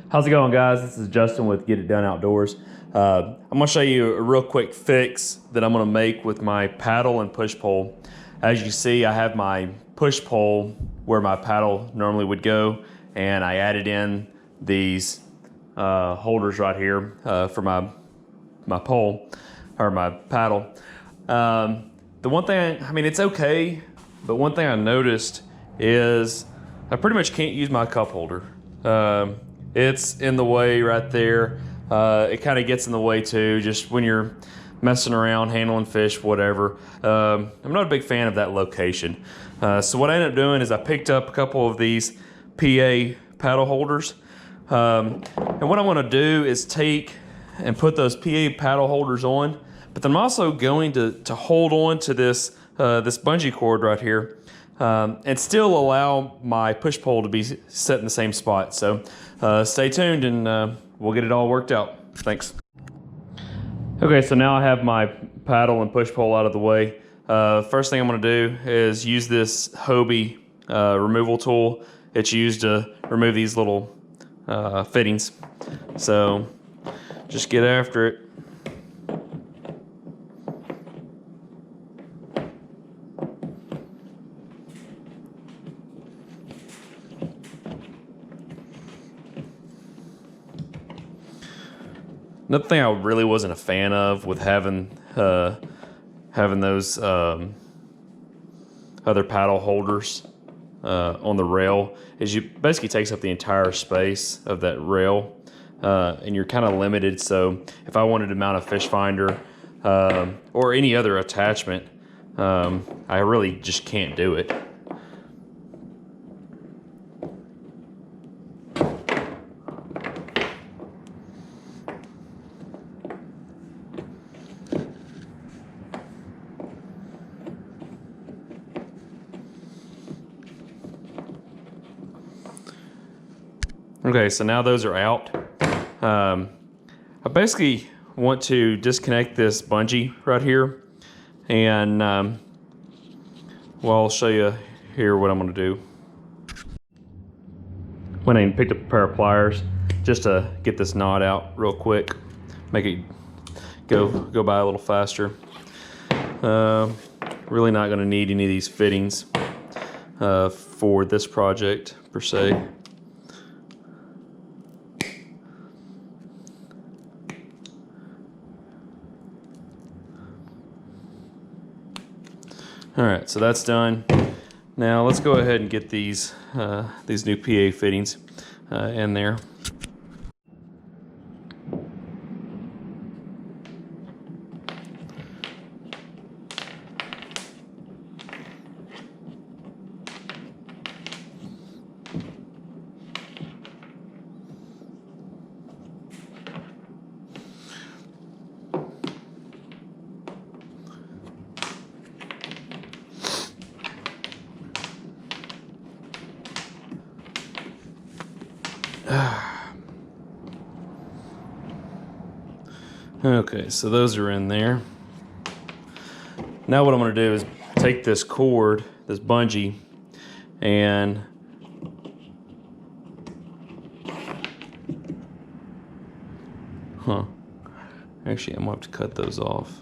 How's it going, guys? This is Justin with Get It Done Outdoors. I'm gonna show you a real quick fix that I'm gonna make with my paddle and push pole. As you see, I have my push pole where my paddle normally would go, and I added in these holders right here for my pole or my paddle. The one thing, I mean, it's okay, but one thing I noticed is I pretty much can't use my cup holder. It's in the way right there. It kind of gets in the way too, just when you're messing around, handling fish, whatever. I'm not a big fan of that location. So what I ended up doing is I picked up a couple of these PA paddle holders. And what I want to do is take and put those PA paddle holders on, but then I'm also going to hold on to this bungee cord right here. And still allow my push pole to be set in the same spot. So stay tuned and we'll get it all worked out. Thanks. Okay, so now I have my paddle and push pole out of the way. First thing I'm gonna do is use this Hobie removal tool. It's used to remove these little fittings. So just get after it. Another thing I really wasn't a fan of with having those other paddle holders on the rail is you basically takes up the entire space of that rail, and you're kind of limited. So if I wanted to mount a fish finder or any other attachment, I really just can't do it. Okay, so now those are out. I basically want to disconnect this bungee right here, and well, I'll show you here what I'm going to do. Went in and picked up a pair of pliers just to get this knot out real quick, make it go by a little faster. Really not going to need any of these fittings for this project per se. All right, so that's done. Now let's go ahead and get these new PA fittings in there. Okay, so those are in there. Now what I'm going to do is take this cord, this bungee, and actually I'm going to have to cut those off.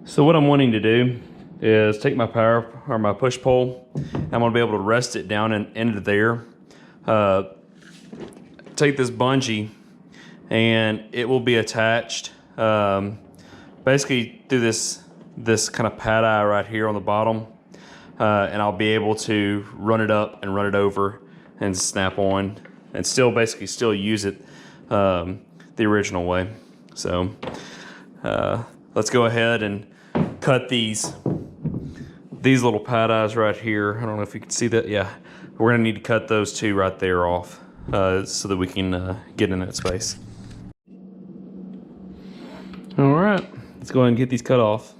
So what I'm wanting to do is take my power or my push pole, and I'm going to be able to rest it down into there. Take this bungee, and it will be attached basically through this kind of pad eye right here on the bottom, and I'll be able to run it up and run it over and snap on and still use it the original way. So let's go ahead and cut these little pad eyes right here. I don't know if you can see that. Yeah, we're gonna need to cut those two right there off so that we can get in that space. All right, let's go ahead and get these cut off.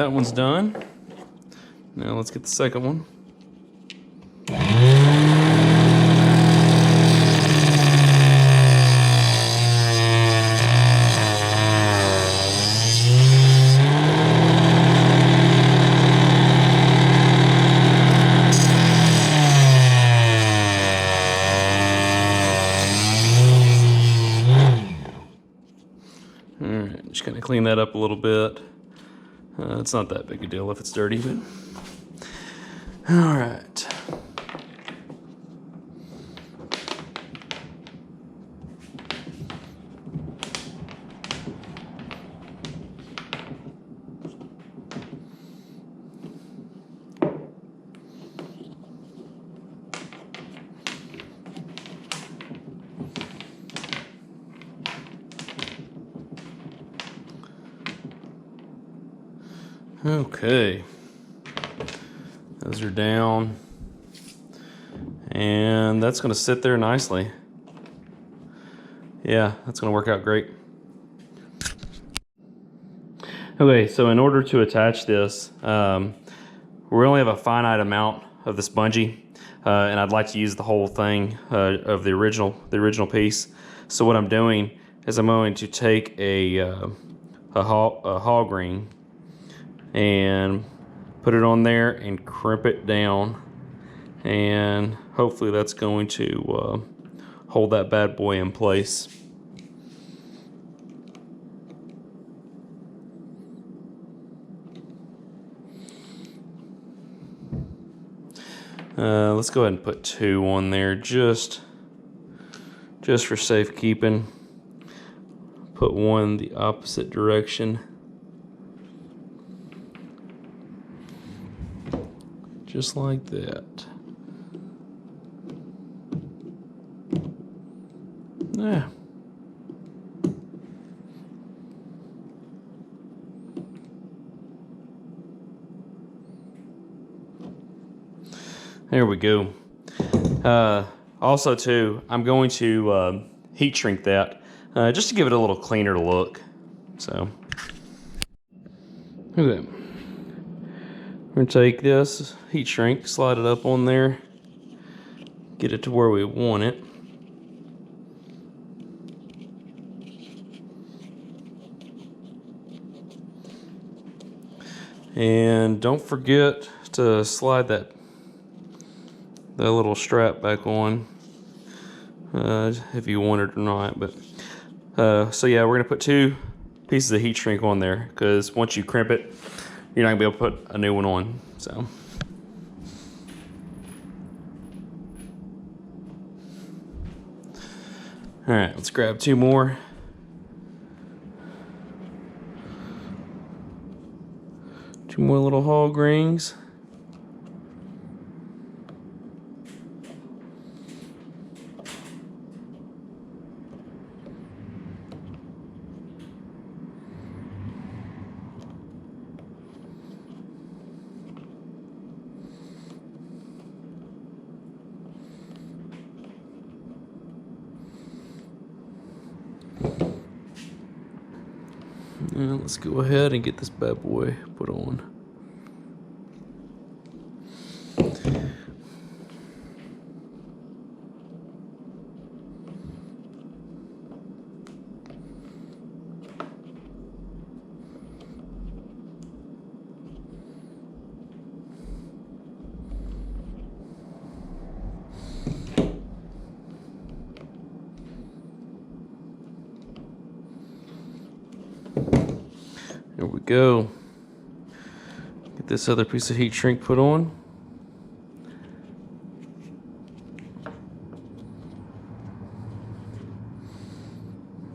that one's done. Now let's get the second one. Alright, just kind of clean that up a little bit. It's not that big a deal if it's dirty, but... Alright. Okay, those are down, and that's going to sit there nicely. Yeah, that's going to work out great. Okay, so in order to attach this, we only have a finite amount of this bungee, and I'd like to use the whole thing of the original piece. So what I'm doing is I'm going to take a hog ring and put it on there and crimp it down, and hopefully that's going to hold that bad boy in place. Let's go ahead and put 2 on there just for safekeeping. Put 1 the opposite direction. Just like that. Yeah. There we go. Also too, I'm going to heat shrink that just to give it a little cleaner look. So, okay. We're gonna take this heat shrink, slide it up on there, get it to where we want it. And don't forget to slide that little strap back on if you want it or not. But so yeah, we're gonna put 2 pieces of heat shrink on there, because once you crimp it, you're not gonna be able to put a new one on. So all right, let's grab 2 more. Two more little hog rings. Now let's go ahead and get this bad boy put on. There we go. Get this other piece of heat shrink put on.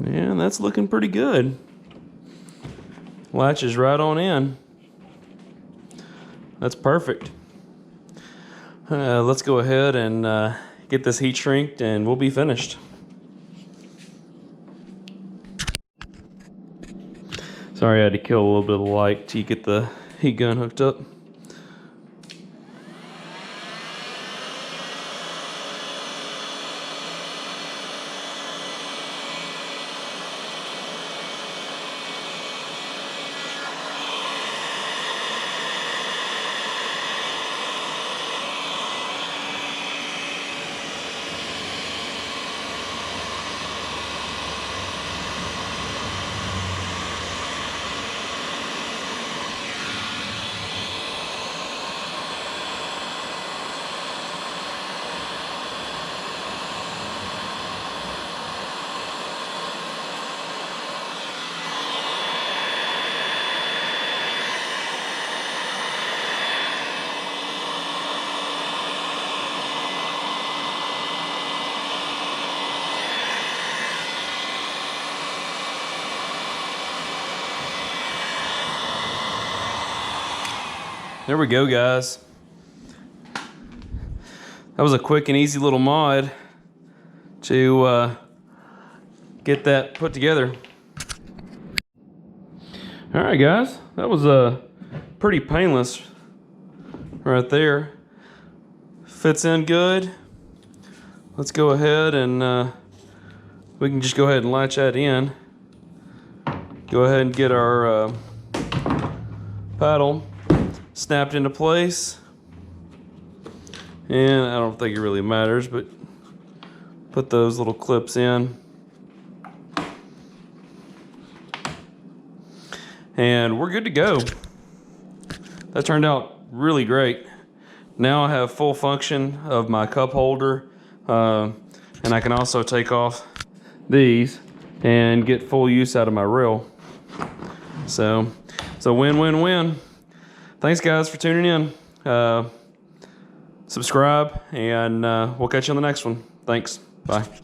And that's looking pretty good. Latches right on in. That's perfect. Let's go ahead and get this heat shrinked and we'll be finished. Sorry, I had to kill a little bit of the light to get the heat gun hooked up. There we go, guys. That was a quick and easy little mod to get that put together. All right, guys, that was pretty painless right there. Fits in good. Let's go ahead and we can just go ahead and latch that in. Go ahead and get our paddle snapped into place. And I don't think it really matters, but put those little clips in. And we're good to go. That turned out really great. Now I have full function of my cup holder, and I can also take off these and get full use out of my reel. So win-win-win. Thanks guys for tuning in. Subscribe, and we'll catch you on the next one. Thanks. Bye.